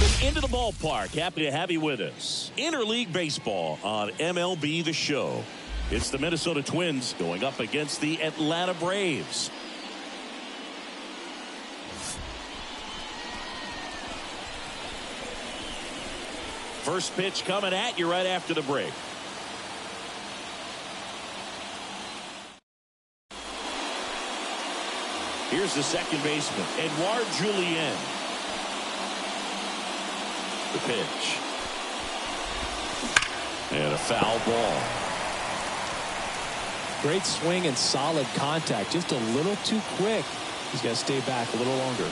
Welcome into the ballpark. Happy to have you with us. Interleague baseball on MLB the Show. It's the Minnesota Twins going up against the Atlanta Braves. First pitch coming at you right after the break. Here's the second baseman, Edouard Julien. The pitch. And a foul ball. Great swing and solid contact. Just a little too quick. He's got to stay back a little longer.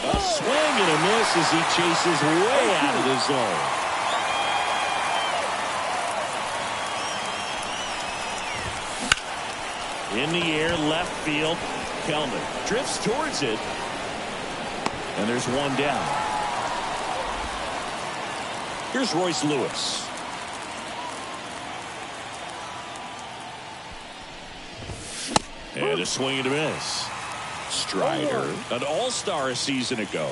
A swing and a miss as he chases way out of the zone. In the air, left field. Kelman drifts towards it. And there's one down. Here's Royce Lewis. And a swing and a miss. Strider, an all-star a season ago.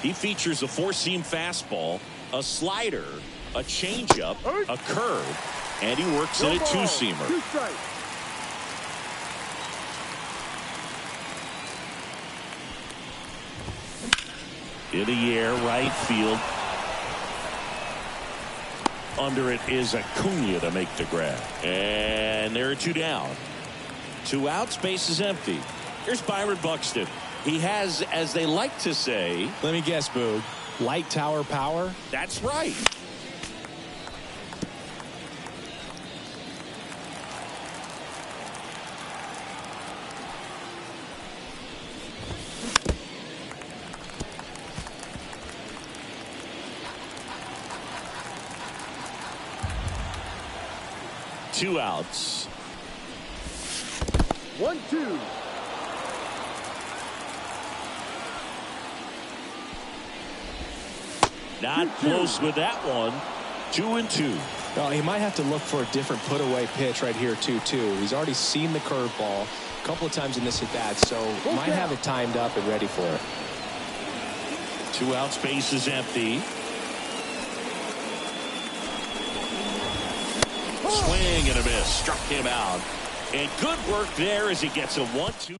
He features a four-seam fastball, a slider, a changeup, a curve, and he works in a two-seamer. In the air, right field. Under it is Acuna to make the grab. And there are two down. Two outs, base is empty. Here's Byron Buxton. He has, as they like to say... Let me guess, Boog. Light tower power? That's right. Two outs. 1-2. Not close with that one. 2-2. Well, he might have to look for a different put-away pitch right here, 2-2. He's already seen the curveball a couple of times in this at-bat, so might have it timed up and ready for it. 2 outs, base is empty. Swing and a miss. Struck him out. And good work there as he gets a 1-2.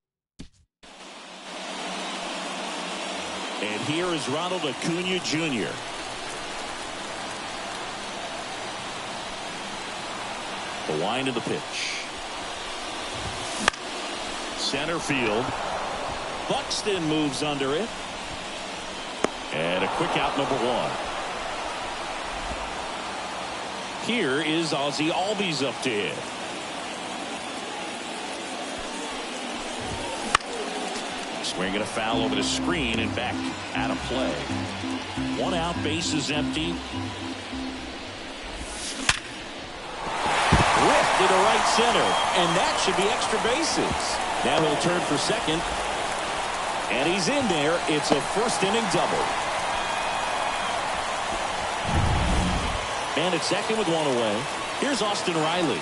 And here is Ronald Acuna Jr. The wind of the pitch. Center field. Buxton moves under it. And a quick out, number 1. Here is Ozzie Albies up to hit. Swing and a foul over the screen and back out of play. 1 out, base is empty. Ripped to the right center, and that should be extra bases. Now he'll turn for second, and he's in there. It's a first inning double. And at second with 1 away. Here's Austin Riley.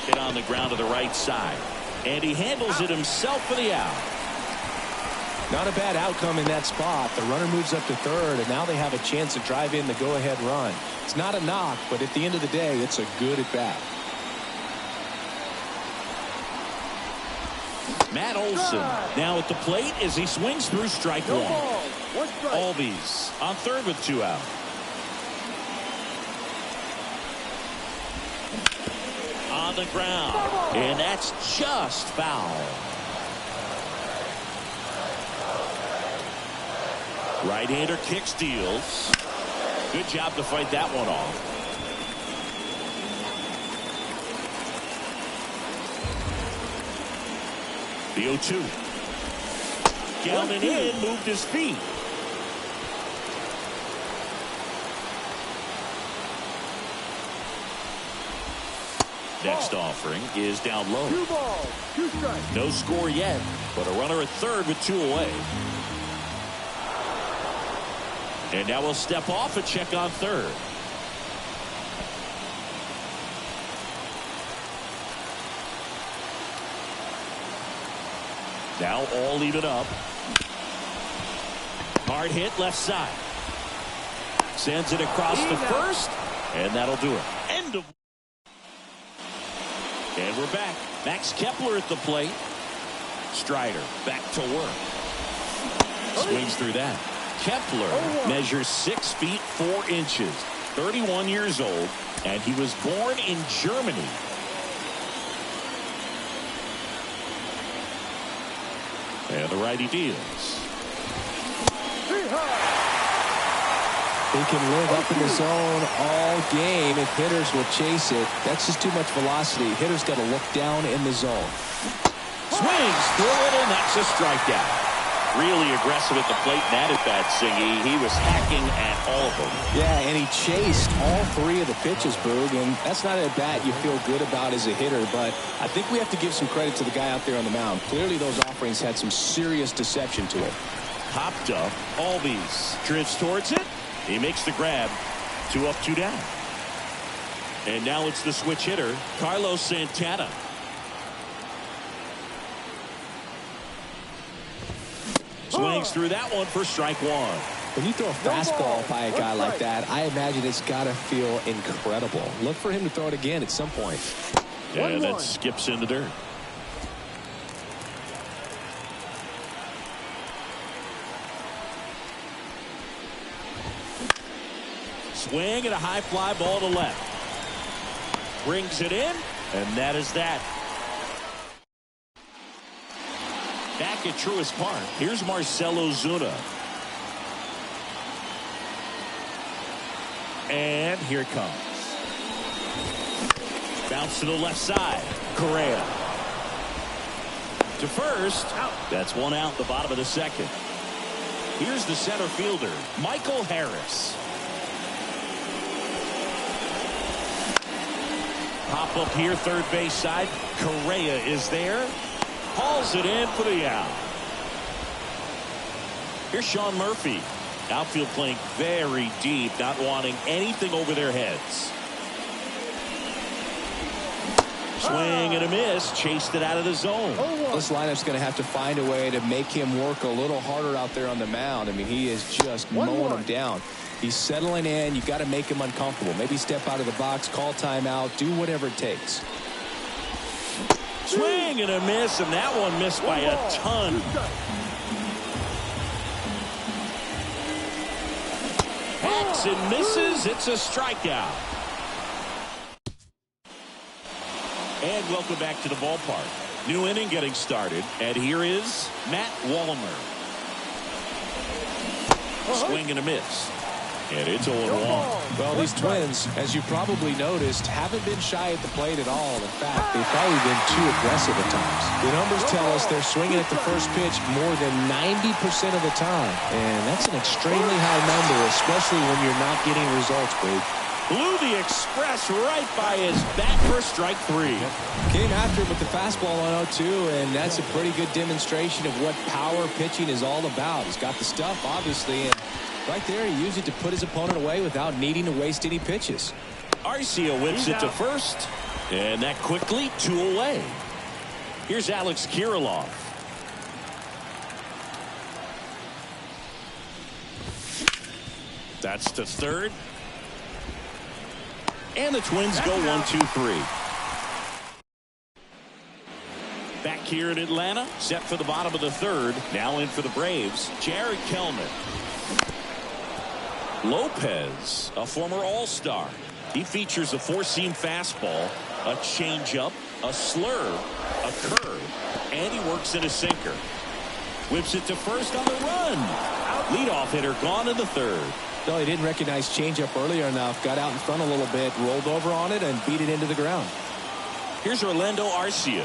Hit on the ground to the right side. And he handles it himself for the out. Not a bad outcome in that spot. The runner moves up to third, and now they have a chance to drive in the go-ahead run. It's not a knock, but at the end of the day, it's a good at-bat. Matt Olson now at the plate as he swings through strike 1. Albies on third with 2 out. On the ground, and that's just foul. Right-hander kick steals. Good job to fight that one off. The 0-2. Gelman in, moved his feet. Next offering is down low. 2 balls, 2 strikes. No score yet, but a runner at third with 2 away. And now we'll step off and check on third. Now all even up. Hard hit left side. Sends it across the first, and that'll do it. End of. And we're back. Max Kepler at the plate. Strider back to work. Swings through that. Kepler measures 6 feet 4 inches, 31 years old, and he was born in Germany. And the righty deals. He can live up in the zone all game if hitters will chase it. That's just too much velocity. Hitters got to look down in the zone. Swings through it, and that's a strikeout. Really aggressive at the plate and at bat, Singy. He was hacking at all of them. Yeah, and he chased all 3 of the pitches, Boog, and that's not a bat you feel good about as a hitter, but I think we have to give some credit to the guy out there on the mound. Clearly those offerings had some serious deception to it. Popped up. Albies drifts towards it. He makes the grab. 2 up, 2 down. And now it's the switch hitter, Carlos Santana. Swings through that one for strike 1. When you throw a fastball by a guy like that, I imagine it's got to feel incredible. Look for him to throw it again at some point. Yeah, that skips in the dirt. Swing and a high fly ball to left. Brings it in, and that is that. Back at Truist Park, here's Marcell Ozuna. And here it comes. Bounce to the left side. Correa. To first. That's 1 out, the bottom of the 2nd. Here's the center fielder, Michael Harris. Pop up here, third base side. Correa is there. Hauls it in for the out. Here's Sean Murphy. Outfield playing very deep, not wanting anything over their heads. Swing and a miss. Chased it out of the zone. This lineup's going to have to find a way to make him work a little harder out there on the mound. I mean, he is just mowing him down. He's settling in. You got to make him uncomfortable. Maybe step out of the box, call timeout, do whatever it takes. Swing and a miss, and that one missed by a ton. Hacks and misses. It's a strikeout. And welcome back to the ballpark. New inning getting started, and here is Matt Wallner. Swing and a miss. And it's 0-1. Well, these Twins, as you probably noticed, haven't been shy at the plate at all. In fact, they've probably been too aggressive at times. The numbers tell us they're swinging at the first pitch more than 90% of the time. And that's an extremely high number, especially when you're not getting results, Boog. Blew the express right by his bat for strike 3. Came after him with the fastball on 0-2, and that's a pretty good demonstration of what power pitching is all about. He's got the stuff, obviously, and right there, he used it to put his opponent away without needing to waste any pitches. Arcia whips it to first, and that quickly 2 away. Here's Alex Kirilloff. That's to third. And the Twins go 1-2-3. Back here in Atlanta, set for the bottom of the 3rd. Now in for the Braves, Jared Kellman. Lopez, a former All-Star. He features a 4-seam fastball, a changeup, a slurve, a curve, and he works in a sinker. Whips it to first on the run. Leadoff hitter gone in the 3rd. No, he didn't recognize changeup earlier enough. Got out in front a little bit, rolled over on it, and beat it into the ground. Here's Orlando Arcia.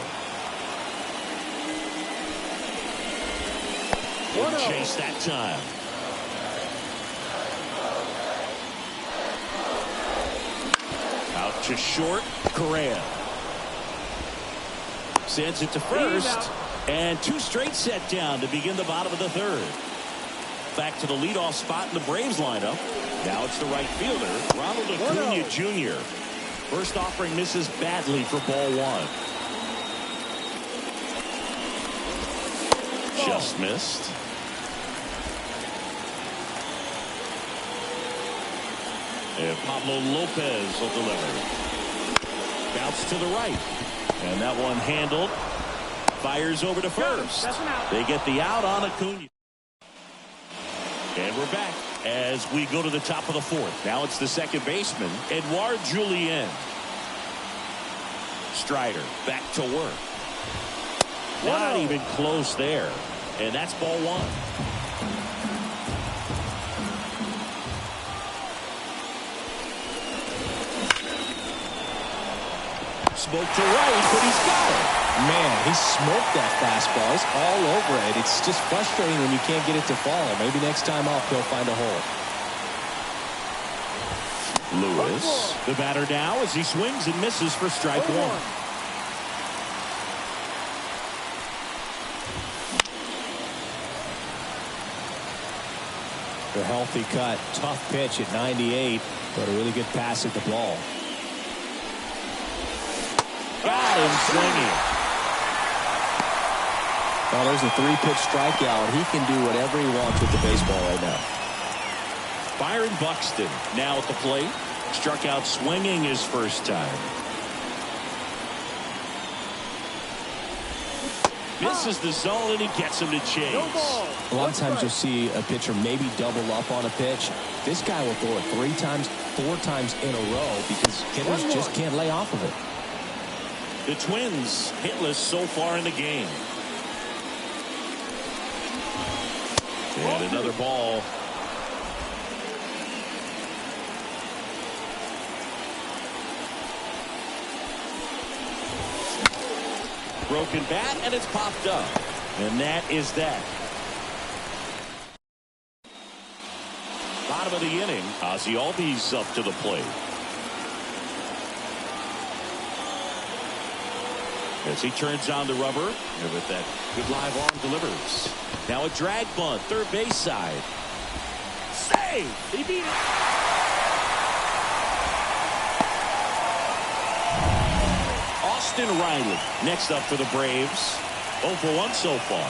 Didn't chase that time. Out to short, Correa. Sends it to first, and 2 straight set down to begin the bottom of the 3rd. Back to the leadoff spot in the Braves lineup. Now it's the right fielder, Ronald Acuna Jr. First offering misses badly for ball 1. Just missed. And Pablo Lopez will deliver. Bounce to the right. And that one handled. Fires over to first. They get the out on Acuna. And we're back as we go to the top of the fourth. Now it's the second baseman, Edouard Julien. Strider back to work. Not even close there. And that's ball one. Smoke to right, but he's got it. Man, he smoked that fastball. He's all over it. It's just frustrating when you can't get it to fall. Maybe next time up he'll find a hole. Lewis, the batter now as he swings and misses for strike one. A healthy cut. Tough pitch at 98, but a really good pass at the ball. Got him swinging. Well, there's a 3-pitch strikeout. He can do whatever he wants with the baseball right now. Byron Buxton now at the plate. Struck out swinging his first time. Misses the zone and he gets him to chase. A lot of times you'll see a pitcher maybe double up on a pitch. This guy will throw it 3 times, 4 times in a row because hitters just can't lay off of it. The Twins hitless so far in the game. And another ball. Broken bat, and it's popped up. And that is that. Bottom of the inning, Ozzie Albies up to the plate. As he turns on the rubber, and with that good live arm delivers. Now a drag bunt, third base side. Save! He beat it. Austin Riley next up for the Braves. 0 for 1 so far.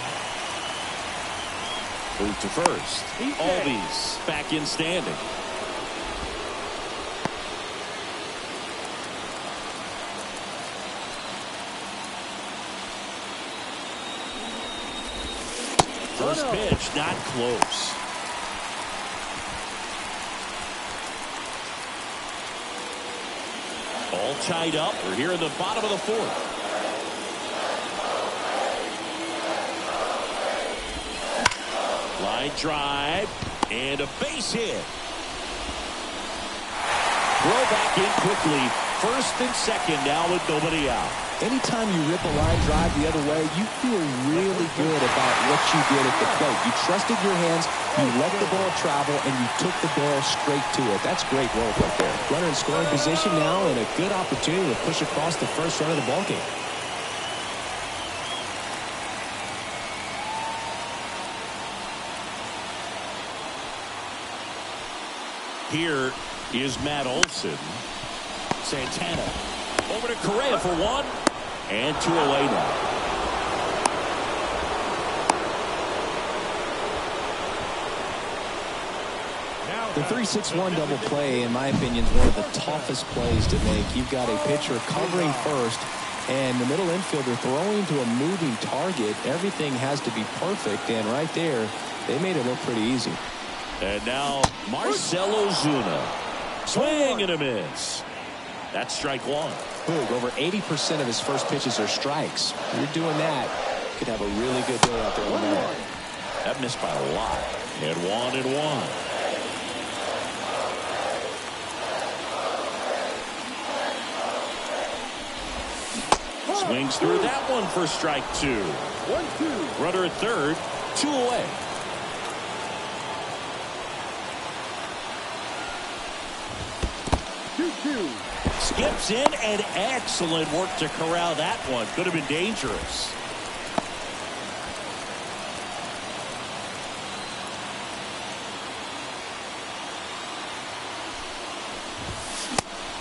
Move to first. Albies back in standing. First pitch, not close. All tied up. We're here in the bottom of the fourth. Line drive and a base hit. Throw back in quickly. First and second now with nobody out. Anytime you rip a line drive the other way, you feel really good about what you did at the plate. You trusted your hands, you let the ball travel, and you took the ball straight to it. That's great work right there. Runner in scoring position now and a good opportunity to push across the first run of the ballgame. Here is Matt Olson. Santana over to Correa for 1 and 2 away now. The 3-6-1 double play, in my opinion, is one of the toughest plays to make. You've got a pitcher covering first and the middle infielder throwing to a moving target. Everything has to be perfect, and right there, they made it look pretty easy. And now Marcell Ozuna. Swing and a miss. That's strike one. Boog, over 80% of his first pitches are strikes. If you're doing that, you could have a really good day out there on the mound. That missed by a lot. And 1-1. Swings through that one for strike 2. 1-2. Runner at third, 2 away. Skips in, and excellent work to corral that one. Could have been dangerous.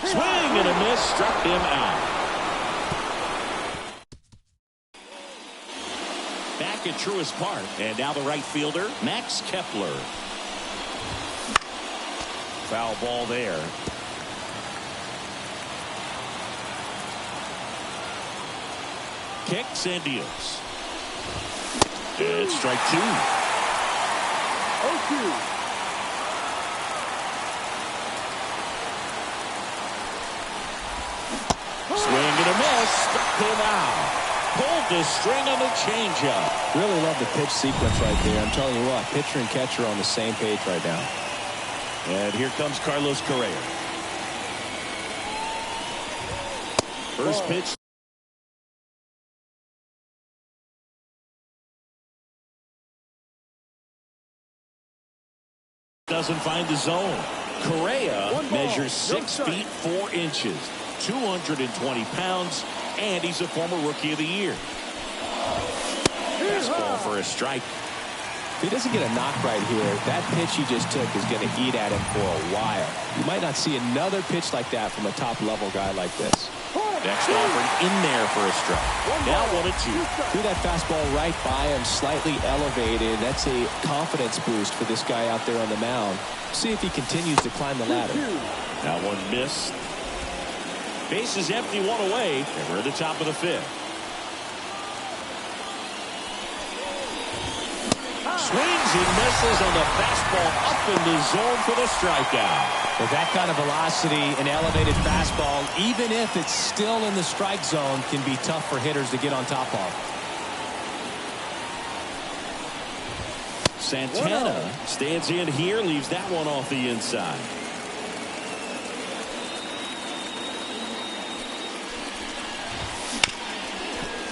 Swing and a miss, struck him out. Back at Truist Park. And now the right fielder, Max Kepler. Foul ball there. Kicks and deals. And strike 2. 0-2. Swing and a miss. Struck him out. Pulled the string on the changeup. Really love the pitch sequence right there. I'm telling you what, pitcher and catcher are on the same page right now. And here comes Carlos Correa. First pitch. Doesn't find the zone. Correa measures 6 feet 4 inches, 220 pounds, and he's a former Rookie of the Year. Fastball for a strike. If he doesn't get a knock right here, that pitch he just took is going to eat at him for a while. You might not see another pitch like that from a top-level guy like this. Next offering in there for a strike. Now 1-2. Threw that fastball right by him, slightly elevated. That's a confidence boost for this guy out there on the mound. See if he continues to climb the ladder. Now one missed. Base is empty, 1 away, and we're at the top of the 5th. Swings and misses on the fastball up in the zone for the strikeout. With that kind of velocity, an elevated fastball, even if it's still in the strike zone, can be tough for hitters to get on top of. Santana stands in here, leaves that one off the inside.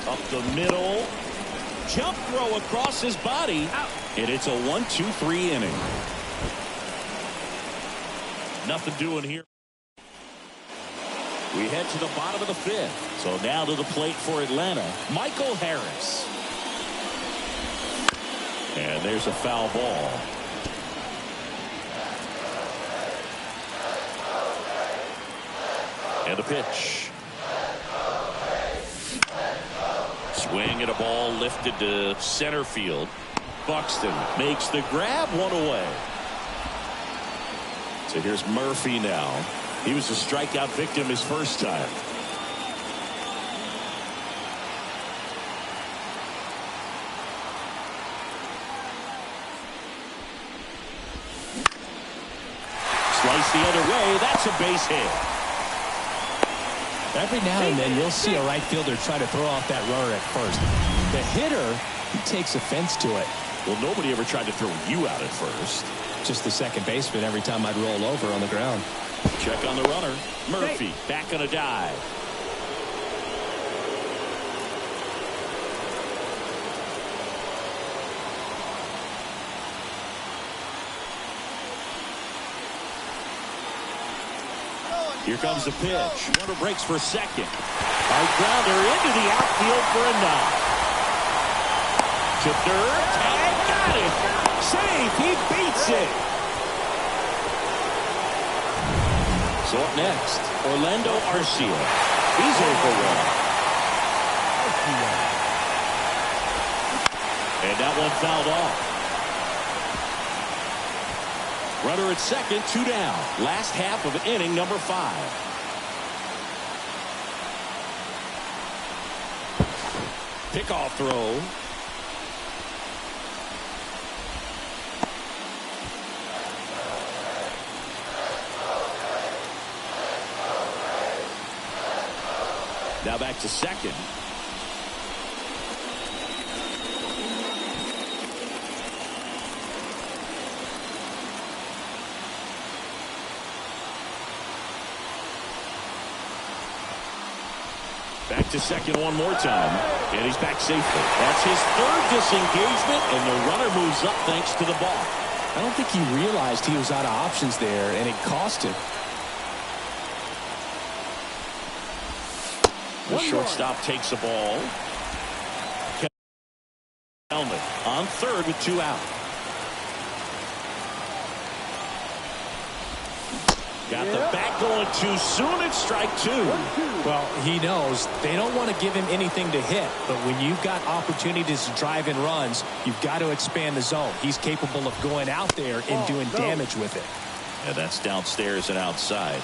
Up the middle. Jump throw across his body. And it's a 1-2-3 inning. Nothing doing here. We head to the bottom of the 5th. So now to the plate for Atlanta, Michael Harris. And there's a foul ball. And a pitch. Swing and a ball lifted to center field. Buxton makes the grab, 1 away. So here's Murphy now. He was a strikeout victim his first time. Slice the other way. That's a base hit. Every now and then you'll see a right fielder try to throw off that runner at first. The hitter, he takes offense to it. Well, nobody ever tried to throw you out at first. Just the second baseman every time I'd roll over on the ground. Check on the runner. Murphy back on a dive. Here comes the pitch. Runner breaks for second. Hard grounder into the outfield for a knock. To third. Tag. Got it. Safe. He beats it. So up next, Orlando Arcia. He's over 1. And that one fouled off. Runner at second, 2 down. Last half of inning number 5. Pickoff throw. Now back to second. Back to second one more time. And he's back safely. That's his 3rd disengagement, and the runner moves up thanks to the ball. I don't think he realized he was out of options there, and it cost him. The shortstop takes the ball. Helmet on third with 2 out. Got the bat going too soon. It's strike two. Well, he knows they don't want to give him anything to hit, but when you've got opportunities to drive in runs, you've got to expand the zone. He's capable of going out there and doing damage with it. And that's downstairs and outside.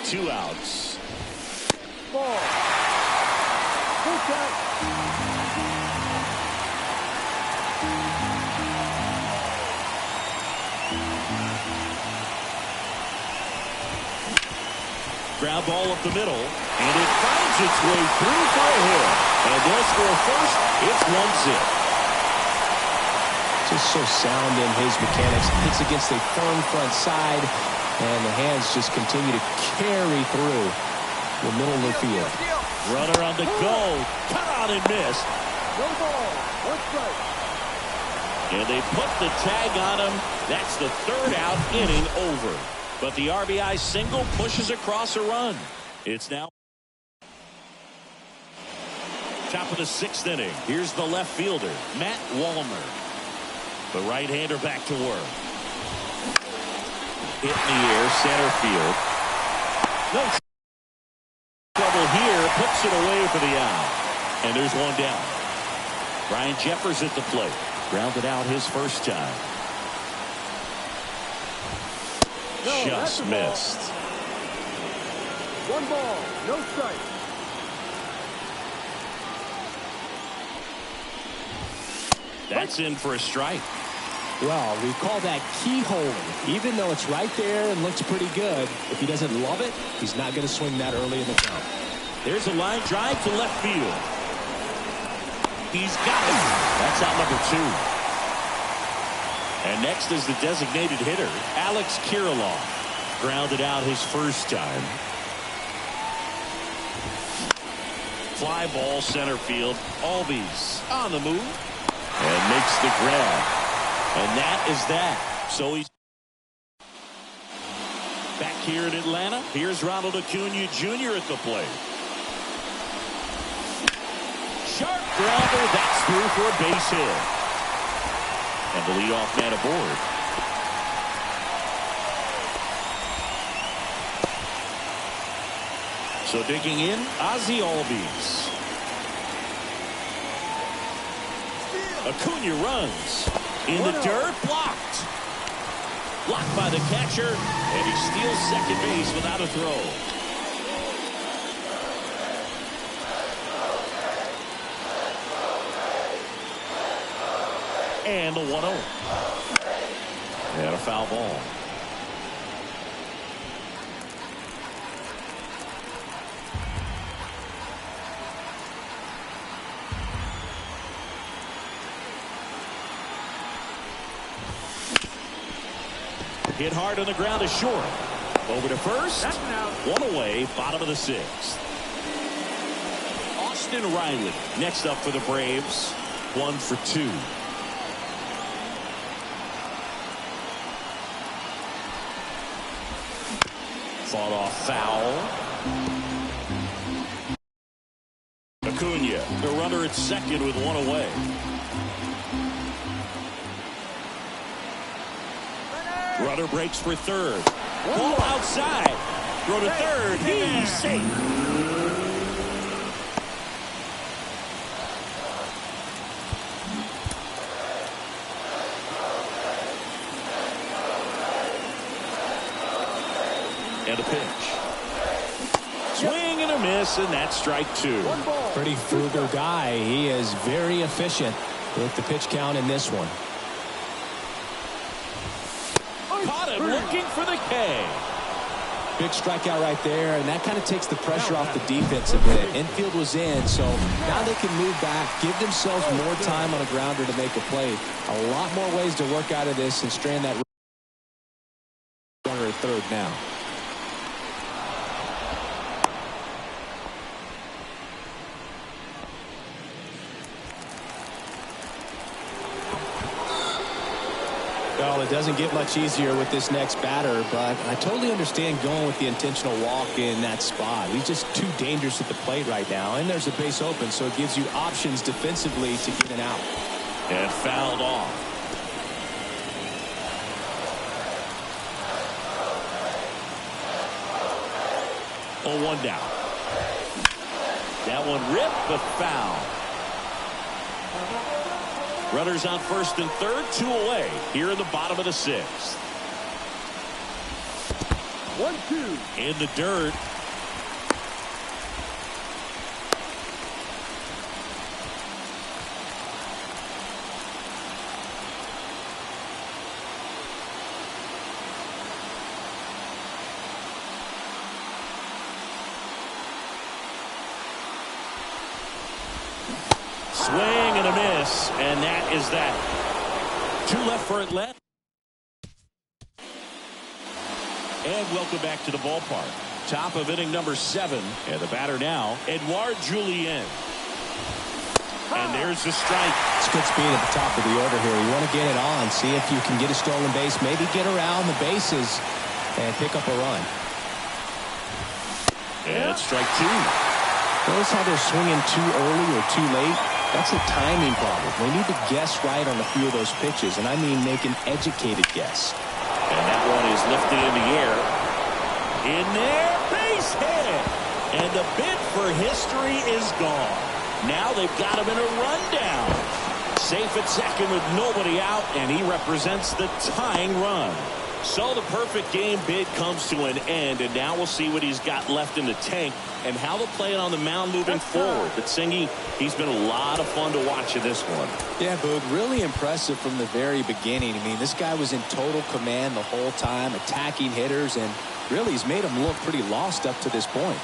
Two outs. Ball. Push out. Ground ball up the middle, and it finds its way through for a hit. And they'll score first. It's 1-0. Just so sound in his mechanics. Hits against a firm front side, and the hands just continue to carry through the middle of the field. Runner on the go. Cut out and missed. No ball. One strike. And they put the tag on him. That's the third out, inning over. But the RBI single pushes across a run. It's now top of the sixth inning. Here's the left fielder, Matt Wallner. The right-hander back to work. Hit in the air, center field. No trouble here. Puts it away for the out. And there's one down. Ryan Jeffers at the plate. Grounded out his first time. No, Just missed. One ball. No strike. That's in for a strike. Well, we call that keyholing. Even though it's right there and looks pretty good, if he doesn't love it, he's not going to swing that early in the count. There's a line drive to left field. He's got it. That's out number two. And next is the designated hitter, Alex Kirilloff. Grounded out his first time. Fly ball center field. Albies on the move. And makes the grab. And that is that. So he's back here in Atlanta. Here's Ronald Acuna Jr. at the plate. Sharp grounder. That's through for a base hit. And the leadoff man aboard. So digging in, Ozzie Albies. Acuna runs. In the dirt, blocked. Blocked by the catcher, and he steals second base without a throw. And a 1-0. And a foul ball. Hit hard on the ground is short. Over to first. One away, bottom of the sixth. Austin Riley next up for the Braves. 1 for 2. Fought off foul. Acuna, the runner at second with one away. Runner breaks for third. Ball outside. Throw to third. He's safe. And a pitch. Swing and a miss, and that's strike two. Pretty frugal guy. He is very efficient with the pitch count in this one. Caught him looking for the K. Big strikeout right there, and that kind of takes the pressure off the defense a bit. Infield was in, so now they can move back, give themselves more time on a grounder to make a play. A lot more ways to work out of this and strand that third now. Well, it doesn't get much easier with this next batter, but I totally understand going with the intentional walk in that spot. He's just too dangerous at the plate right now, and there's a base open, so it gives you options defensively to get an out. And fouled off. Oh, one down. That one ripped, but foul. Runners on first and third, 2 away here in the bottom of the 6th. 1-2. In the dirt. Swing and a miss, and that is that. 2 left for it left. And welcome back to the ballpark. Top of inning number 7, and the batter now, Edouard Julien. And there's the strike. It's good speed at the top of the order here. You want to get it on, see if you can get a stolen base, maybe get around the bases and pick up a run. And strike 2. Notice how they're swinging too early or too late. That's a timing problem. They need to guess right on a few of those pitches, and I mean make an educated guess. And that one is lifted in the air. In there, base hit. And the bid for history is gone. Now they've got him in a rundown. Safe at second with nobody out, and he represents the tying run. So the perfect game bid comes to an end, and now we'll see what he's got left in the tank and how they'll play it on the mound moving forward. But Singy, he's been a lot of fun to watch in this one. Yeah, Boog, really impressive from the very beginning. I mean, this guy was in total command the whole time, attacking hitters, and really he's made them look pretty lost up to this point.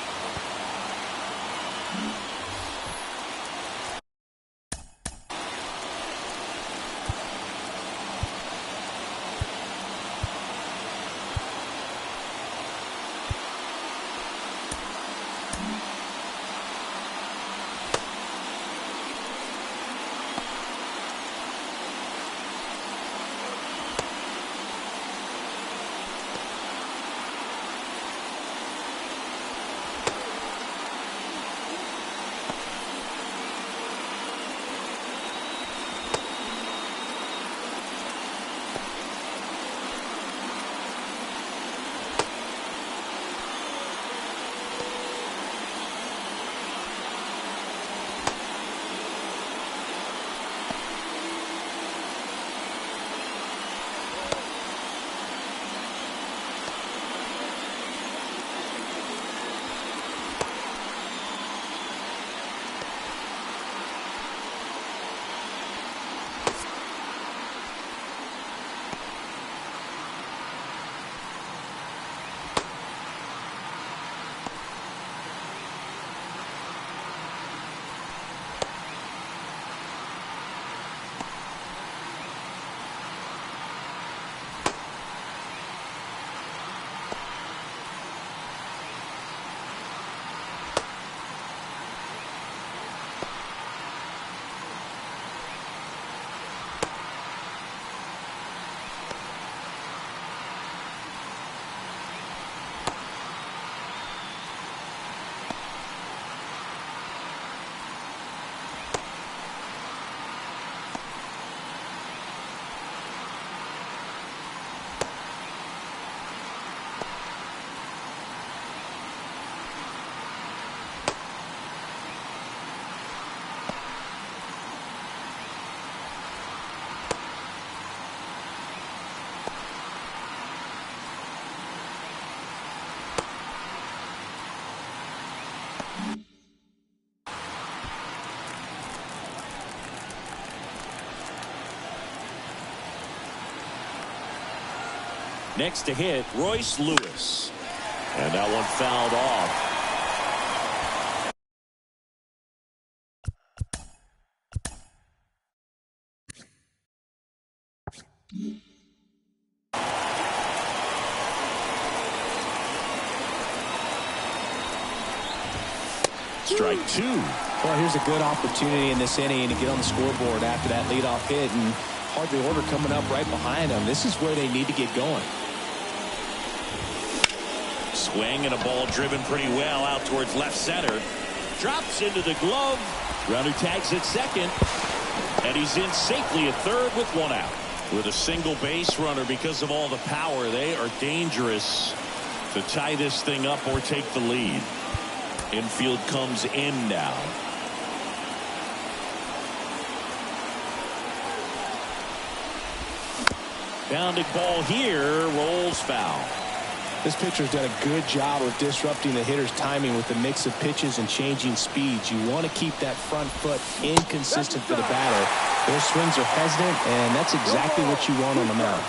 Next to hit, Royce Lewis. And that one fouled off. strike two. Well, here's a good opportunity in this inning to get on the scoreboard after that leadoff hit, and hardly order coming up right behind them. This is where they need to get going. Swing and a ball driven pretty well out towards left center. Drops into the glove. Runner tags at second. And he's in safely at third with one out. With a single base runner, because of all the power, they are dangerous to tie this thing up or take the lead. Infield comes in now. Bounding ball here, rolls foul. This pitcher's done a good job of disrupting the hitter's timing with the mix of pitches and changing speeds. You want to keep that front foot inconsistent for the batter. Their swings are hesitant, and that's exactly what you want on the mound.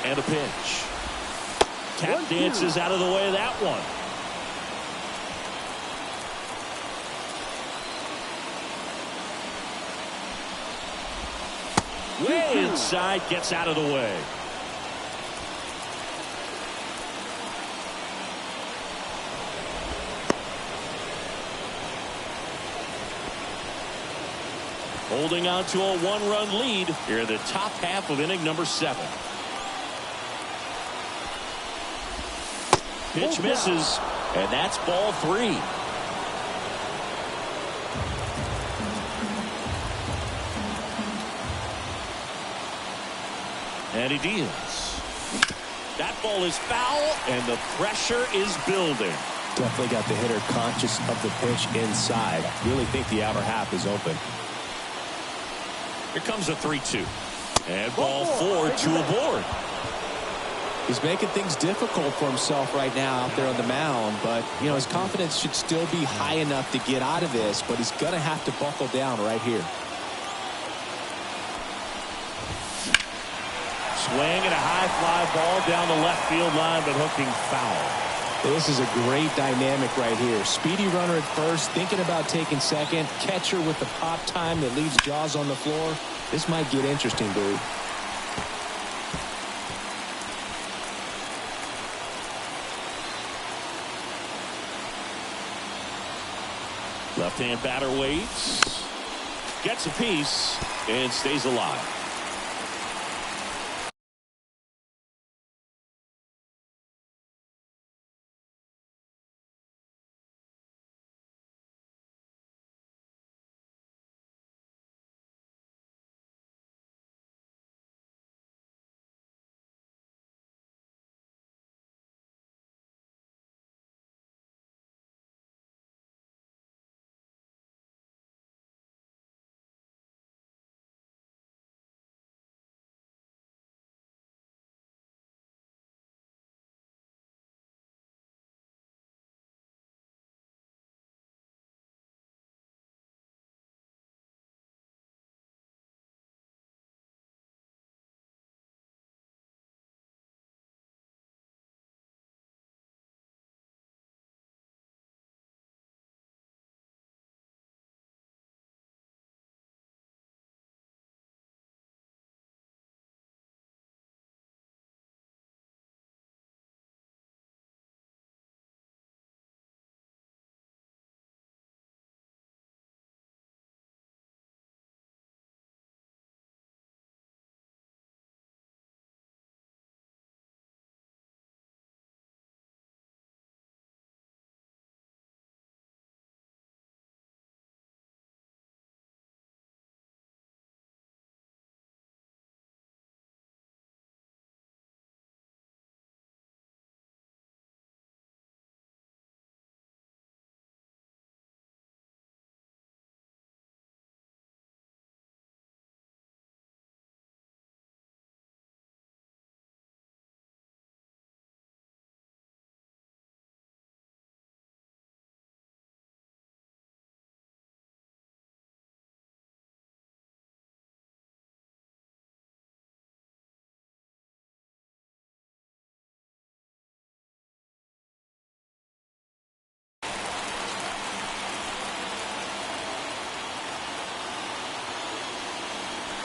And a pitch. Tap dances out of the way of that one. Way inside, gets out of the way. Holding on to a one-run lead here in the top half of inning number 7. Pitch misses, and that's ball 3. And he deals. That ball is foul, and the pressure is building. Definitely got the hitter conscious of the pitch inside. Really think the outer half is open. Here comes a 3-2. And ball 4, 2 aboard. He's making things difficult for himself right now out there on the mound, but you know his confidence should still be high enough to get out of this, but he's gonna have to buckle down right here. Swing and a high fly ball down the left field line, but hooking foul. This is a great dynamic right here. Speedy runner at first, thinking about taking second. Catcher with the pop time that leaves Jaws on the floor. This might get interesting, dude. Left-hand batter waits. Gets a piece and stays alive.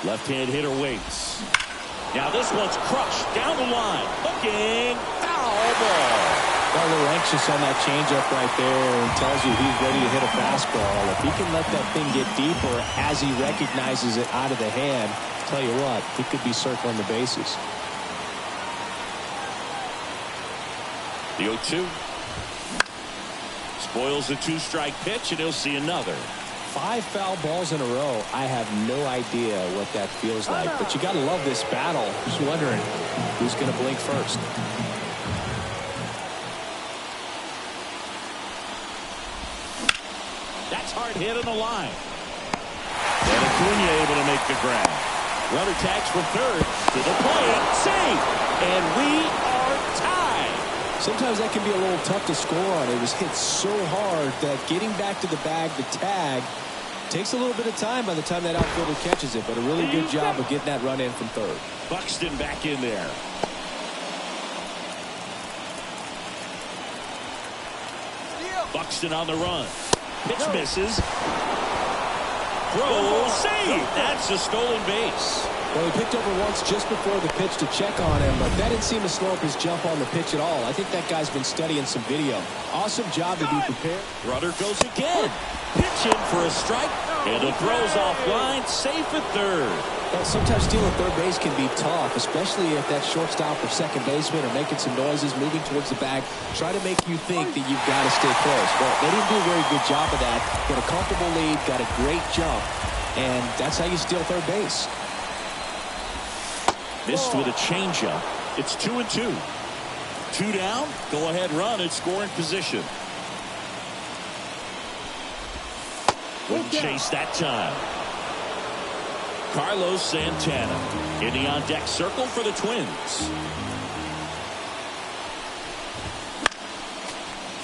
Left-hand hitter waits. Now this one's crushed down the line. Hooking. Foul ball. Got a little anxious on that changeup right there and tells you he's ready to hit a fastball. If he can let that thing get deeper as he recognizes it out of the hand, tell you what, he could be circling the bases. The 0-2. Spoils the 2-strike pitch, and he'll see another. 5 foul balls in a row. I have no idea what that feels like, but you got to love this battle. Just wondering who's going to blink first. That's hard hit on the line. And Acuna able to make the grab. Runner tags from third to the plate. Save! And we are tied. Sometimes that can be a little tough to score on. It was hit so hard that getting back to the bag, the tag, takes a little bit of time by the time that outfielder catches it, but a really good job of getting that run in from third. Buxton back in there. Buxton on the run. Pitch misses. Throw, save. That's a stolen base. Well, he picked over once just before the pitch to check on him, but that didn't seem to slow up his jump on the pitch at all. I think that guy's been studying some video. Awesome job to be prepared. Runner goes again. Pitching for a strike. And the throw's offline. Safe at third. Well, sometimes stealing third base can be tough, especially if that shortstop or second baseman are making some noises, moving towards the bag, try to make you think that you've got to stay close. Well, they didn't do a very good job of that. Got a comfortable lead, got a great jump, and that's how you steal third base. Missed with a changeup. It's 2-2. 2 down. Go ahead run in scoring position. Wouldn't chase that time. Carlos Santana in the on-deck circle for the Twins.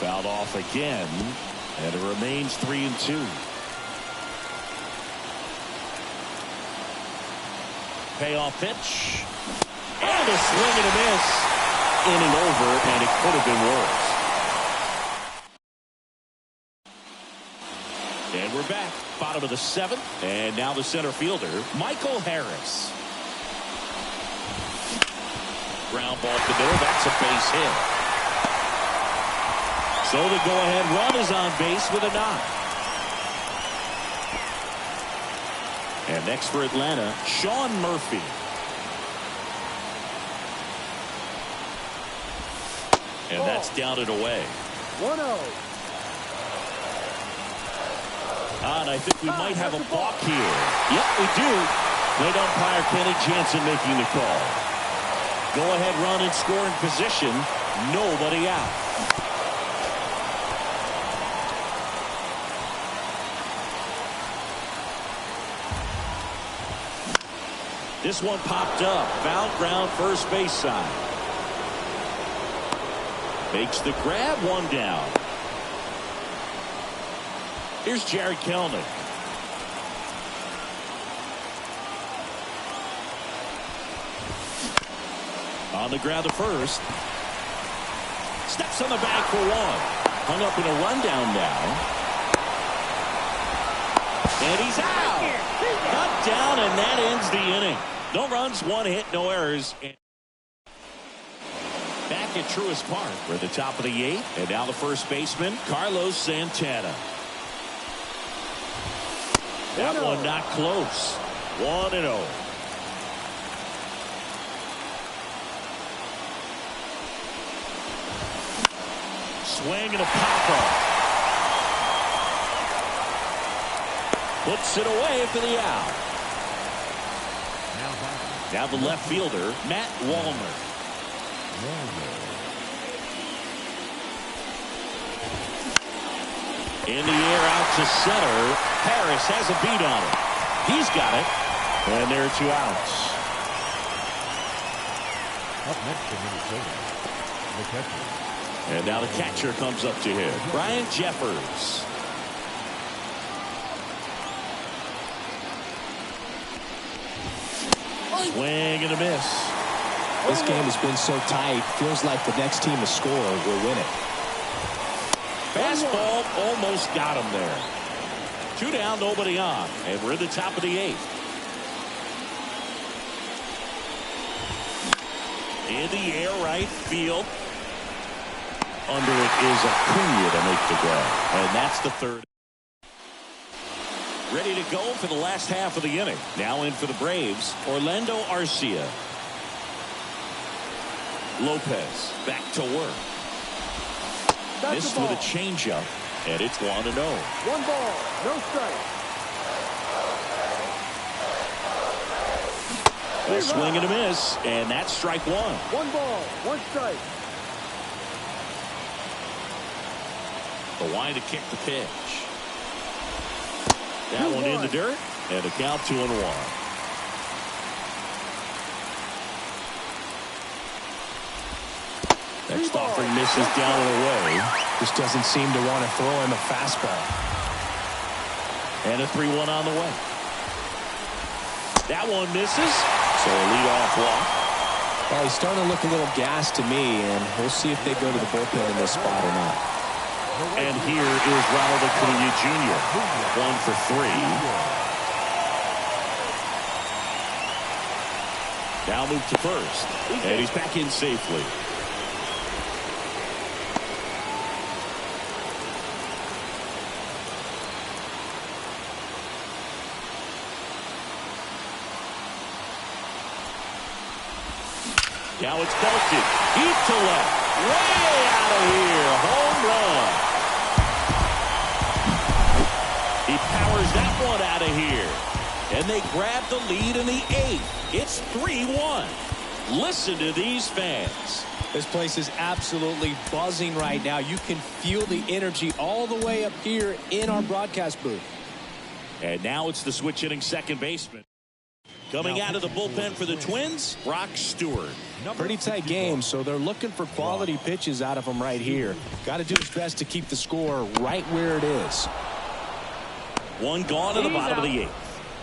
Fouled off again, and it remains 3-2. Payoff pitch. And a swing and a miss. In and over, and it could have been worse. And we're back. Bottom of the 7th. And now the center fielder, Michael Harris. Ground ball to the middle. That's a base hit. So the go-ahead run is on base with a knock. And next for Atlanta, Sean Murphy. And that's down and away. 1-0. And I think we might have a balk here. Yep, we do. Plate umpire Kenny Jansen making the call. Go-ahead run in scoring position. Nobody out. This one popped up. Foul ground first base side. Makes the grab, 1 down. Here's Jared Kelnick. On the ground to first. Steps on the bag for 1. Hung up in a rundown now. And he's out. Cut down, and that ends the inning. No runs, 1 hit, no errors. Back at Truist Park. We're at the top of the 8th. And now the first baseman, Carlos Santana. That one not close. 1-0. Swing and a pop-up. Puts it away for the out. Now the left fielder, Matt Wallner. In the air out to center. Harris has a beat on it. He's got it. And there are 2 outs. Up next to Minnesota, the catcher. And now the catcher comes up to him. Brian Jeffers. Swing and a miss. This game has been so tight. Feels like the next team to score will win it. Fastball almost got him there. 2 down, nobody on. And we're in the top of the 8th. In the air, right field. Under it is Acuna to make the grab. And that's the third. Ready to go for the last half of the inning. Now in for the Braves, Orlando Arcia. Lopez back to work. Missed with a changeup, and it's 1-0. 1 ball, no strike. A swing and a miss, and that's strike 1. 1 ball, 1 strike. The line to kick the pitch. That one in the dirt, and a count 2-1. Next offering misses down and away. Just doesn't seem to want to throw him a fastball. And a 3-1 on the way. That one misses. So a leadoff walk. Well, he's starting to look a little gassed to me, and we'll see if they go to the bullpen in this spot or not. And here is Ronald Acuna Jr. 1 for 3. Now move to first. And he's back in safely. Now it's belted. Deep to left. Way out of here. Home run. He powers that one out of here. And they grab the lead in the 8th. It's 3-1. Listen to these fans. This place is absolutely buzzing right now. You can feel the energy all the way up here in our broadcast booth. And now it's the switch hitting second baseman. Coming out of the bullpen for the Twins, Brock Stewart. Pretty tight game, so they're looking for quality pitches out of him right here. Got to do his best to keep the score right where it is. One gone at the bottom of the 8th.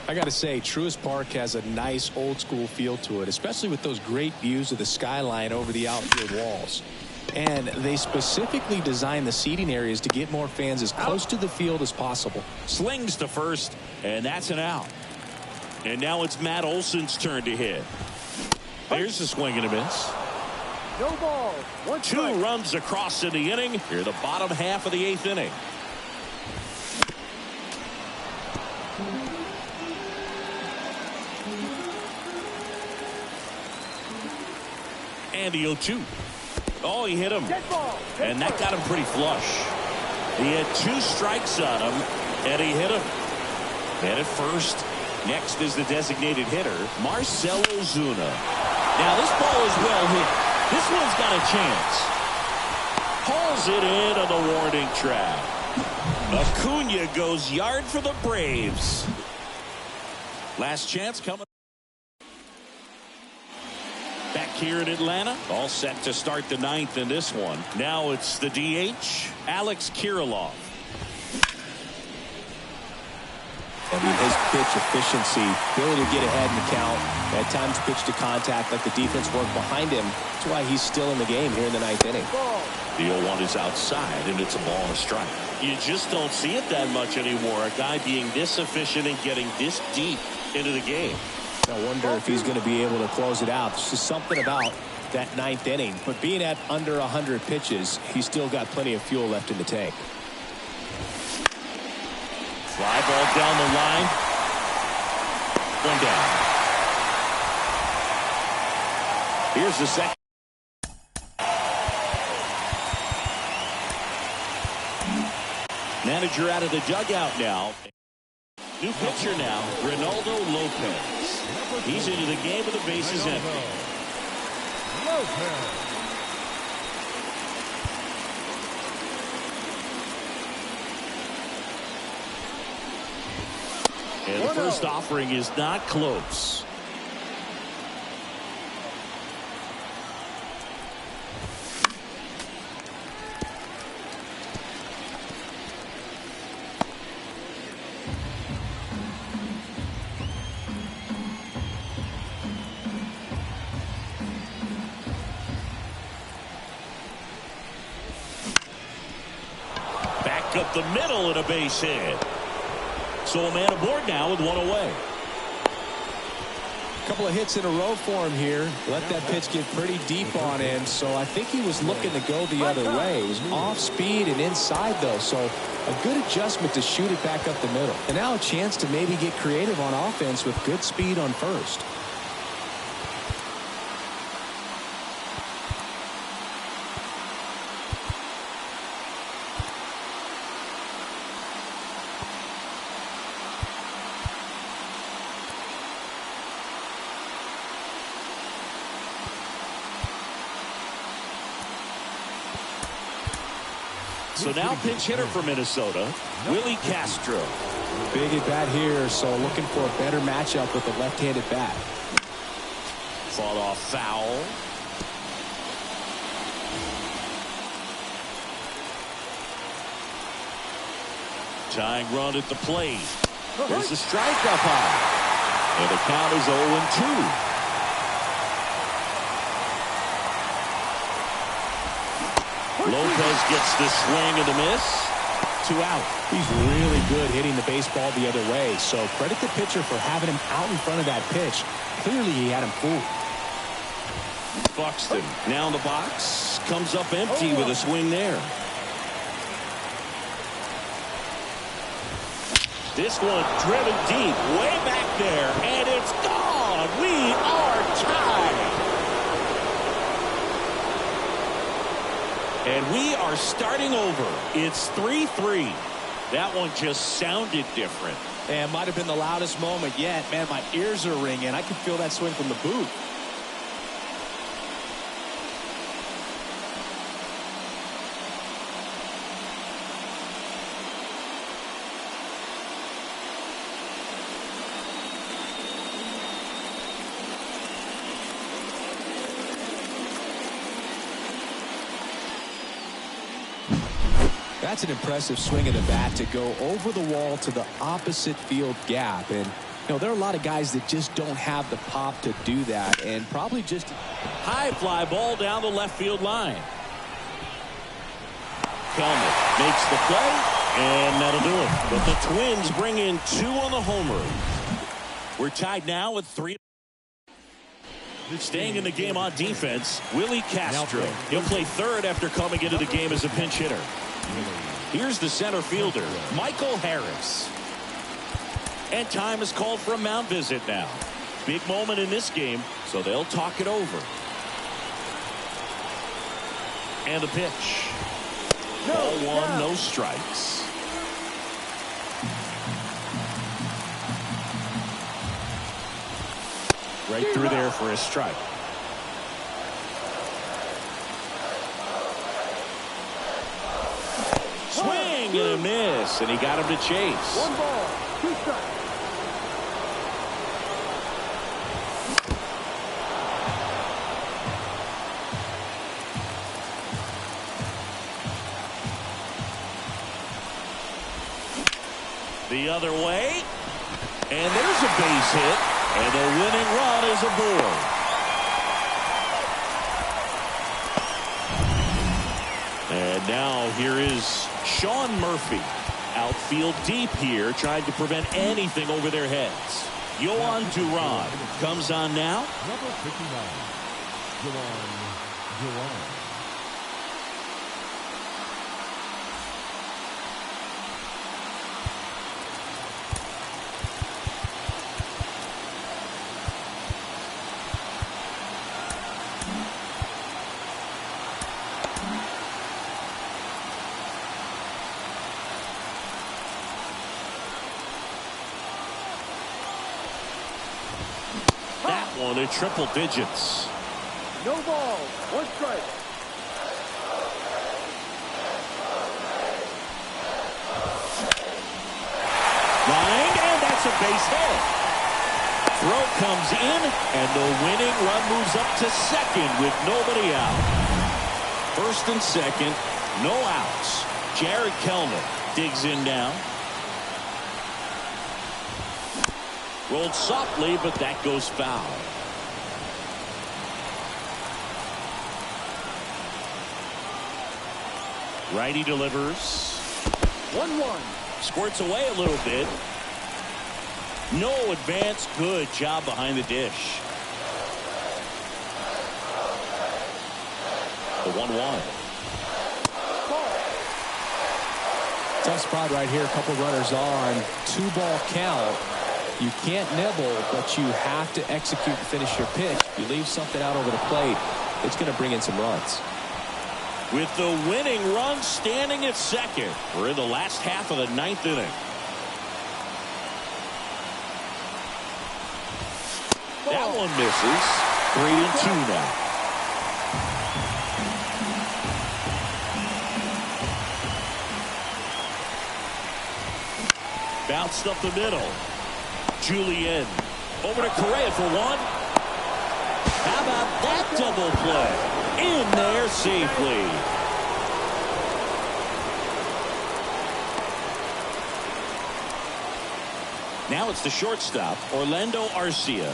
I got to say, Truist Park has a nice old-school feel to it, especially with those great views of the skyline over the outfield walls. And they specifically designed the seating areas to get more fans as close to the field as possible. Slings to first, and that's an out. And now it's Matt Olson's turn to hit. There's a swing and a miss. No ball. 1 strike. 2 runs across in the inning. Here, the bottom half of the 8th inning. And the 0-2. Oh, he hit him. And that got him pretty flush. He had 2 strikes on him, and he hit him. And at first, next is the designated hitter, Marcell Ozuna. Now, this ball is well hit. This one's got a chance. Hauls it in on the warning track. Acuna goes yard for the Braves. Last chance coming. Back here in Atlanta, all set to start the 9th in this one. Now it's the DH, Alex Kirilloff. I mean, his pitch efficiency, ability to get ahead in the count, at times pitch to contact, let the defense work behind him. That's why he's still in the game here in the 9th inning. The 0-1 is outside, and it's a ball and a strike. You just don't see it that much anymore. A guy being this efficient and getting this deep into the game. I wonder if he's going to be able to close it out. There's just something about that 9th inning. But being at under 100 pitches, he's still got plenty of fuel left in the tank. Fly ball down the line. 1 down. Here's the second. Manager out of the dugout now. New pitcher now, Ronaldo Lopez. He's into the game with the bases empty. And the first offering is not close. Back up the middle and a base hit. So a man aboard now with 1 away. couple of hits in a row for him here. Let that pitch get pretty deep on him, so I think he was looking to go the other way. It was off speed and inside, though, so a good adjustment to shoot it back up the middle. And now a chance to maybe get creative on offense with good speed on first. So now pinch hitter for Minnesota, Willie Castro. Big at bat here, so looking for a better matchup with the left-handed bat. Fought off foul. Tying run at the plate. There's the strike up high. And the count is 0-2. Lopez gets the swing and the miss. 2 out. He's really good hitting the baseball the other way, so credit the pitcher for having him out in front of that pitch. Clearly he had him fooled. Buxton now in the box. Comes up empty with a swing there. This one driven deep, way back there, and it's gone. We are tied. And we are starting over. It's 3-3. That one just sounded different. And might have been the loudest moment yet. Man, my ears are ringing. I can feel that swing from the booth. That's an impressive swing of the bat to go over the wall to the opposite field gap. And, you know, there are a lot of guys that just don't have the pop to do that, and probably just high fly ball down the left field line. Kelman makes the play, and that'll do it. But the Twins bring in 2 on the homer. We're tied now with 3. Staying in the game on defense, Willie Castro. He'll play third after coming into the game as a pinch hitter. Here's the center fielder, Michael Harris. And time is called for a mound visit now. Big moment in this game, so they'll talk it over. And the pitch. Ball 1, no strikes. Right through there for a strike. Swing and a miss, and he got him to chase. 1 ball, 2 strikes. The other way, and there's a base hit, and the winning run is aboard. And now here is Sean Murphy. Outfield deep here, trying to prevent anything over their heads. Yohan Duran comes on now. Number 59, Yohan Duran. On to triple digits. No ball, 1 strike. Line, and that's a base hit. Throw comes in, and the winning run moves up to second with nobody out. First and second, no outs. Jared Kelman digs in now. Rolled softly, but that goes foul. Righty delivers. 1-1. Squirts away a little bit. No advance. Good job behind the dish. The 1-1. Tough spot right here. A couple runners on. 2-ball count. You can't nibble, but you have to execute and finish your pitch. If you leave something out over the plate, it's going to bring in some runs. With the winning run standing at second. We're in the last half of the 9th inning. That one misses. 3-2 now. Bounced up the middle. Julian over to Correa for one. How about that double play? In there safely. Now it's the shortstop, Orlando Arcia.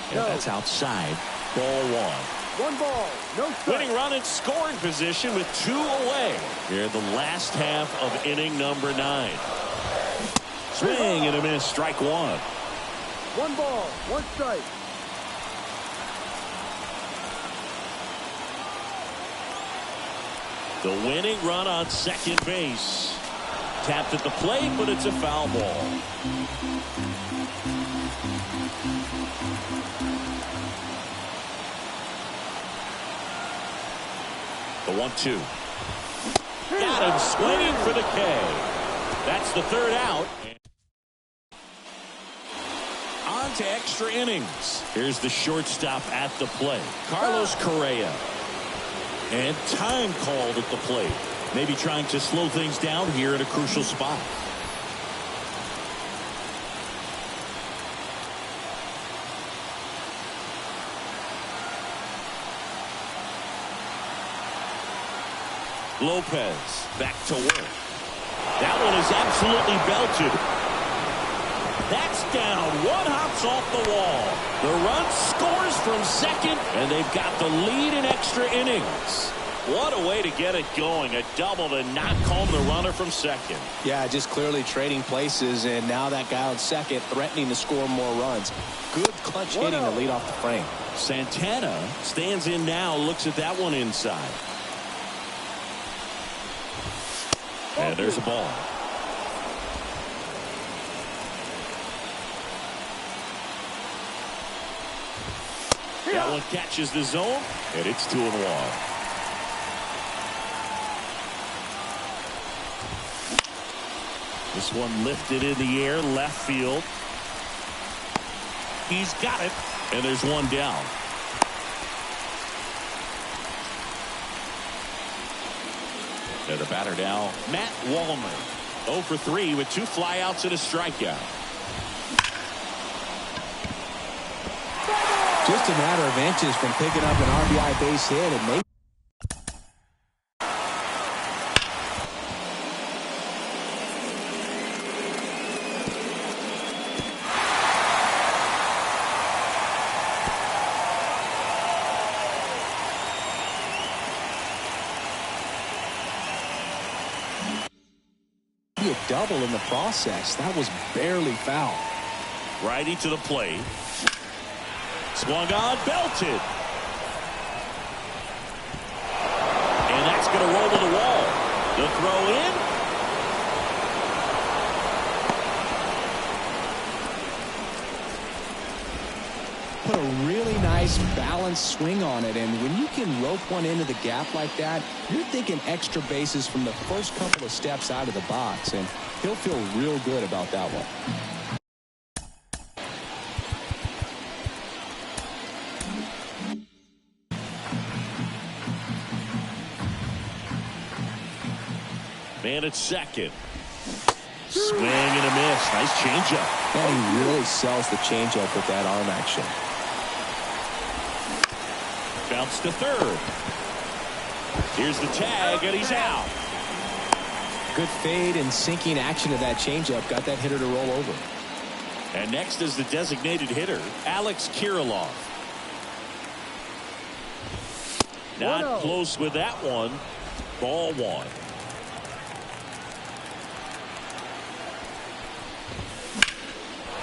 And that's outside. Ball 1. 1 ball, no strike. Winning run in scoring position with 2 away. Here in the last half of inning number 9. Swing and a miss. Strike 1. 1 ball, 1 strike. The winning run on second base. Tapped at the plate, but it's a foul ball. The 1-2. Got him swinging for the K. That's the 3rd out. On to extra innings. Here's the shortstop at the plate, Carlos Correa. And time called at the plate. Maybe trying to slow things down here at a crucial spot. Lopez back to work. That one is absolutely belted. That's down. One hops off the wall. The run scores from second, and they've got the lead in extra innings. What a way to get it going. A double to knock home the runner from second. Yeah, just clearly trading places, and now that guy on second threatening to score more runs. Good clutch hitting to lead off the frame. Santana stands in now, looks at that one inside. And there's a ball. That one catches the zone, and it's 2-1. This one lifted in the air, left field. He's got it, and there's one down. And the batter now, Matt Wallner. 0 for 3 with 2 flyouts and a strikeout. Just a matter of inches from picking up an RBI base hit, and maybe a double in the process. That was barely foul. Righty to the plate. Swung on, belted. And that's going to roll to the wall. The throw in. Put a really nice balanced swing on it, and when you can rope one into the gap like that, you're thinking extra bases from the first couple of steps out of the box, and he'll feel real good about that one. Man at second. Swing and a miss. Nice changeup. And he really sells the changeup with that arm action. Bounce to third. Here's the tag, and he's out. Good fade and sinking action of that changeup got that hitter to roll over. And next is the designated hitter, Alex Kirilloff. Not close with that one. Ball one.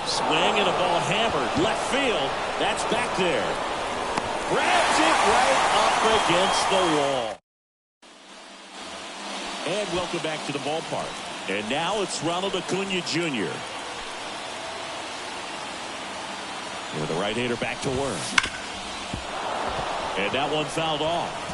Swing and a ball hammered left field. That's back there. Grabs it right up against the wall. And welcome back to the ballpark. And now it's Ronald Acuna Jr. With the right-hander back to work. And that one fouled off.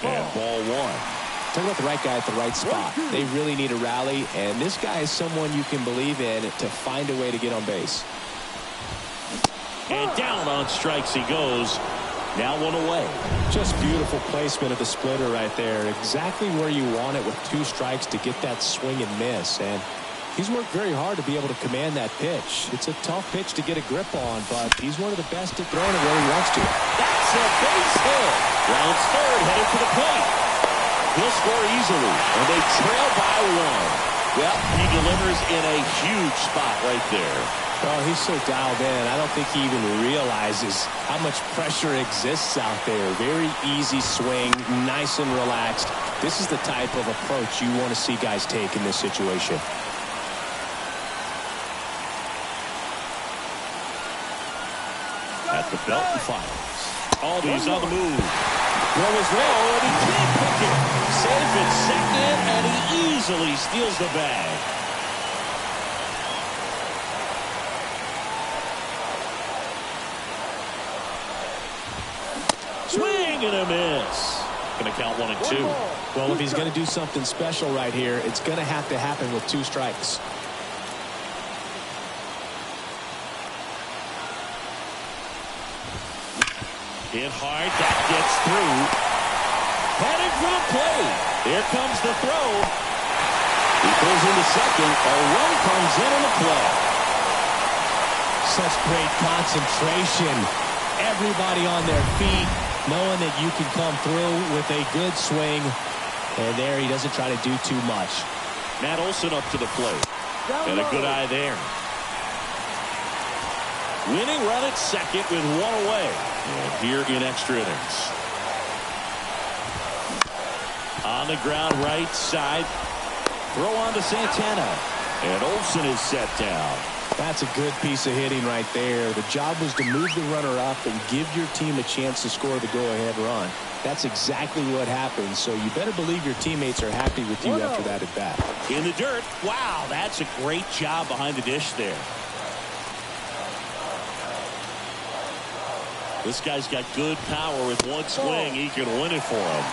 And ball one. Talk about the right guy at the right spot. They really need a rally, and this guy is someone you can believe in to find a way to get on base. And down on strikes he goes. Now one away. Just beautiful placement of the splitter right there. Exactly where you want it with 2 strikes to get that swing and miss. And he's worked very hard to be able to command that pitch. It's a tough pitch to get a grip on, but he's one of the best at throwing it where he wants to. That's a base hit. Rounds third, headed to the plate. He'll score easily, and they trail by 1. Well, he delivers in a huge spot right there. Oh, he's so dialed in. I don't think he even realizes how much pressure exists out there. Very easy swing, nice and relaxed. This is the type of approach you want to see guys take in this situation. At the belt and fires. Albies on the move. Throw is low, and he can't pick it. Safe at second, and he easily steals the bag. Swing and a miss. Going to count 1 and 2. Well, if he's going to do something special right here, it's going to have to happen with 2 strikes. Hit hard, that gets through. Headed for the plate. Here comes the throw. He pulls into second. A run comes in on the play. Such great concentration. Everybody on their feet, knowing that you can come through with a good swing. And there he doesn't try to do too much. Matt Olson up to the plate. And a good eye there. Winning run at second with 1 away. And here in extra innings. On the ground right side. Throw on to Santana. And Olson is set down. That's a good piece of hitting right there. The job was to move the runner up and give your team a chance to score the go-ahead run. That's exactly what happened, so you better believe your teammates are happy with you after that at bat. In the dirt. Wow, that's a great job behind the dish there. This guy's got good power. With 1 swing, he can win it for him.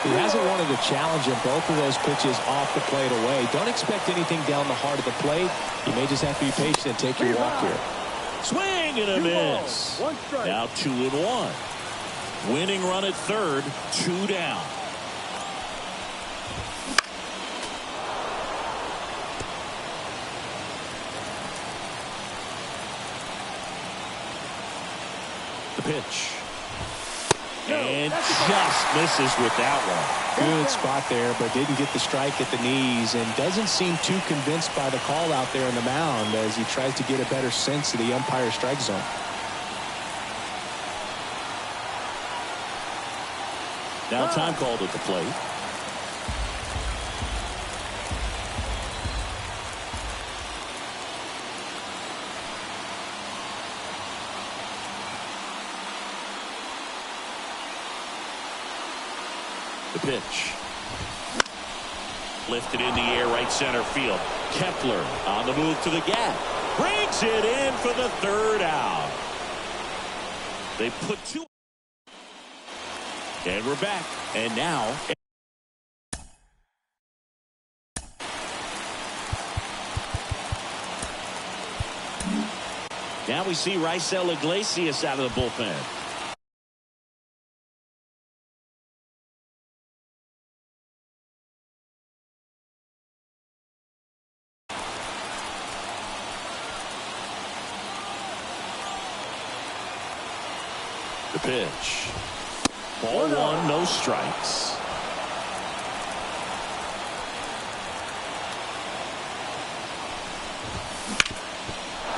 He hasn't wanted to challenge him. Both of those pitches off the plate away. Don't expect anything down the heart of the plate. You may just have to be patient and take your walk here. Swing and a miss. Now 2 and 1. Winning run at third. 2 down. The pitch. And just misses with that one. Good spot there, but didn't get the strike at the knees, and doesn't seem too convinced by the call out there in the mound as he tries to get a better sense of the umpire strike zone. Now time called at the plate. The pitch. Lifted in the air, right center field. Kepler on the move to the gap. Brings it in for the 3rd out. They put 2. And we're back. And now. Now we see Raisel Iglesias out of the bullpen. The pitch. Ball one, no strikes.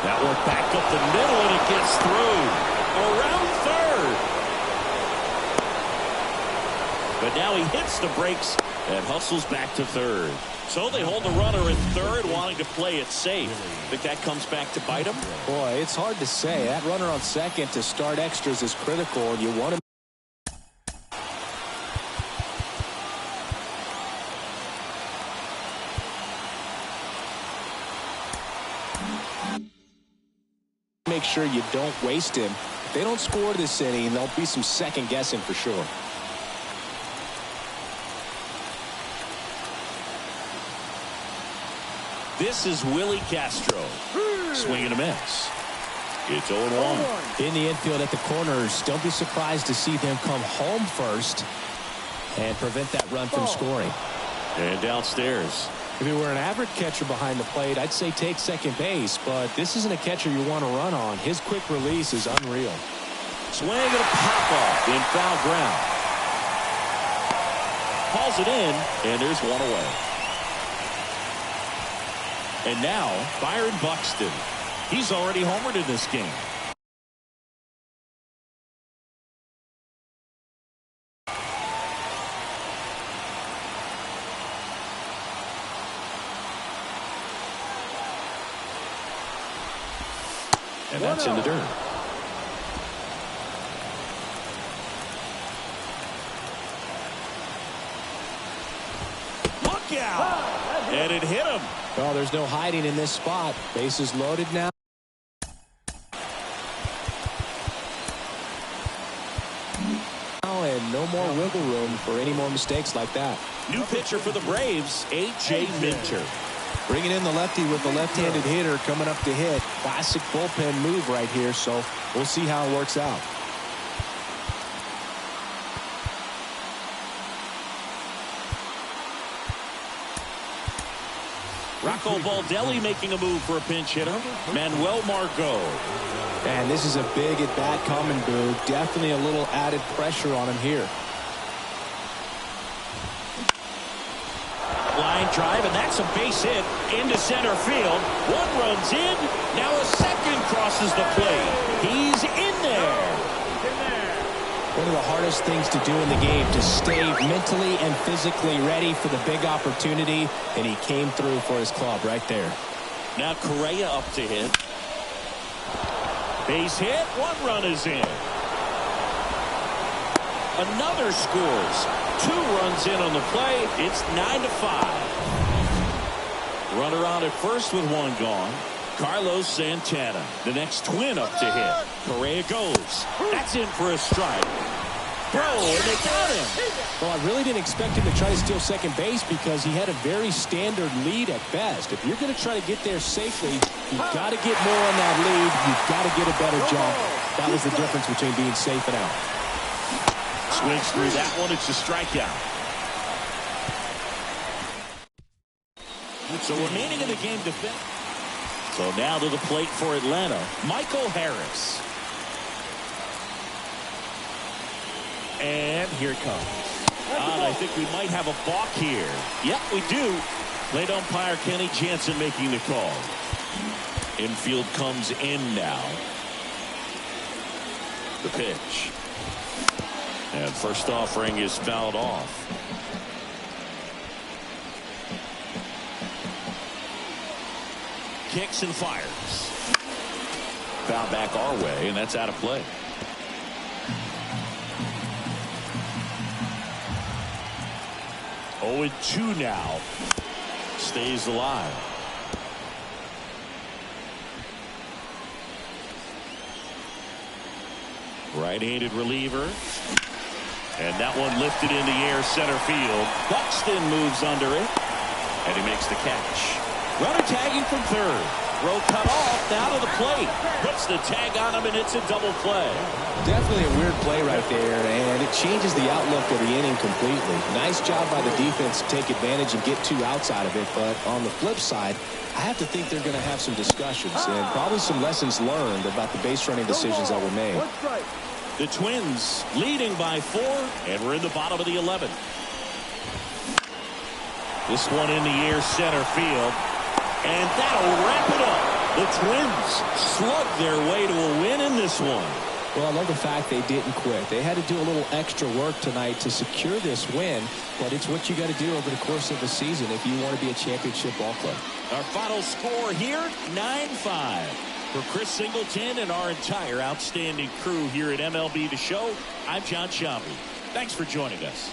That one back up the middle, and it gets through. Around third. But now he hits the brakes and hustles back to third. So they hold the runner in third, wanting to play it safe. Think that comes back to bite him? Boy, it's hard to say. That runner on second to start extras is critical. You want to make sure you don't waste him. If they don't score this inning, there'll be some second guessing for sure. This is Willie Castro. Swing and a miss. It's 0-1. In the infield at the corners, don't be surprised to see them come home first and prevent that run from scoring. And downstairs. If it were an average catcher behind the plate, I'd say take second base, but this isn't a catcher you want to run on. His quick release is unreal. Swing and a pop-off in foul ground. Hauls it in, and there's one away. And now, Byron Buxton. He's already homered in this game. And that's in the dirt. Look out! And it hit him. Well, there's no hiding in this spot. Bases loaded now. And no more wiggle room for any more mistakes like that. New pitcher for the Braves, A.J. Minter. Bringing in the lefty with the left-handed hitter coming up to hit. Classic bullpen move right here, so we'll see how it works out. Rocco Baldelli making a move for a pinch hitter. Manuel Margot. And this is a big at-bat coming, Boo. Definitely a little added pressure on him here. Line drive, and that's a base hit into center field. One runs in. Now a second crosses the plate. He's in there. One of the hardest things to do in the game, to stay mentally and physically ready for the big opportunity, and he came through for his club right there. Now Correa up to hit. Base hit. One run is in. Another scores. 2 runs in on the play. It's 9-5. Runner on at first with 1 gone. Carlos Santana, the next twin up to hit. Correa goes. That's in for a strike. Bro, and they got him. Well, I really didn't expect him to try to steal second base because he had a very standard lead at best. If you're going to try to get there safely, you've got to get more on that lead. You've got to get a better jump. That was the difference between being safe and out. Swings through that one. It's a strikeout. So remaining in the game defense. So now to the plate for Atlanta, Michael Harris. And here it comes. And I think we might have a balk here. Yep, we do. Plate umpire Kenny Jansen making the call. Infield comes in now. The pitch. And first offering is fouled off. Kicks and fires. Foul back our way, and that's out of play. Oh, 0-2 now. Stays alive. Right-handed reliever. And that one lifted in the air, center field. Buxton moves under it. And he makes the catch. Runner tagging from third. Throw cut off, down to the plate. Puts the tag on him, and it's a double play. Definitely a weird play right there, and it changes the outlook of the inning completely. Nice job by the defense to take advantage and get 2 outs out of it, but on the flip side, I have to think they're going to have some discussions and probably some lessons learned about the base running decisions that were made. The Twins leading by 4, and we're in the bottom of the 11th. This one in the air, center field, and that'll wrap it up. The Twins slug their way to a win in this one. Well, I love the fact they didn't quit. They had to do a little extra work tonight to secure this win, but it's what you got to do over the course of the season if you want to be a championship ball club. Our final score here, 9-5. For Chris Singleton and our entire outstanding crew here at MLB The Show, I'm John Sciambi. Thanks for joining us.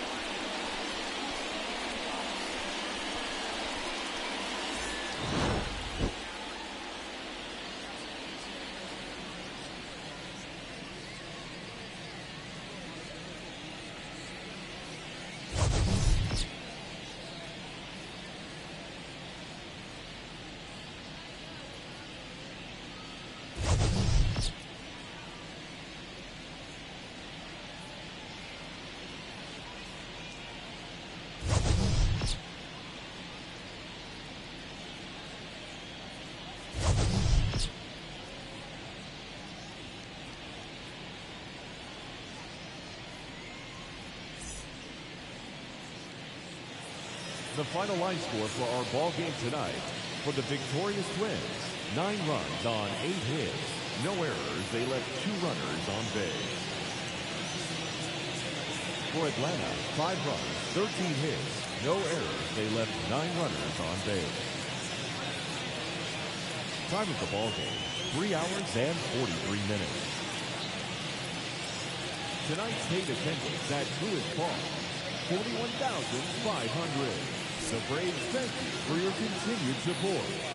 The final line score for our ball game tonight. For the victorious Twins, 9 runs on 8 hits. No errors. They left 2 runners on base. For Atlanta, 5 runs, 13 hits. No errors. They left 9 runners on base. Time of the ball game, 3 hours and 43 minutes. Tonight's paid attendance at Truist Park, 41,500. The Braves thank you for your continued support.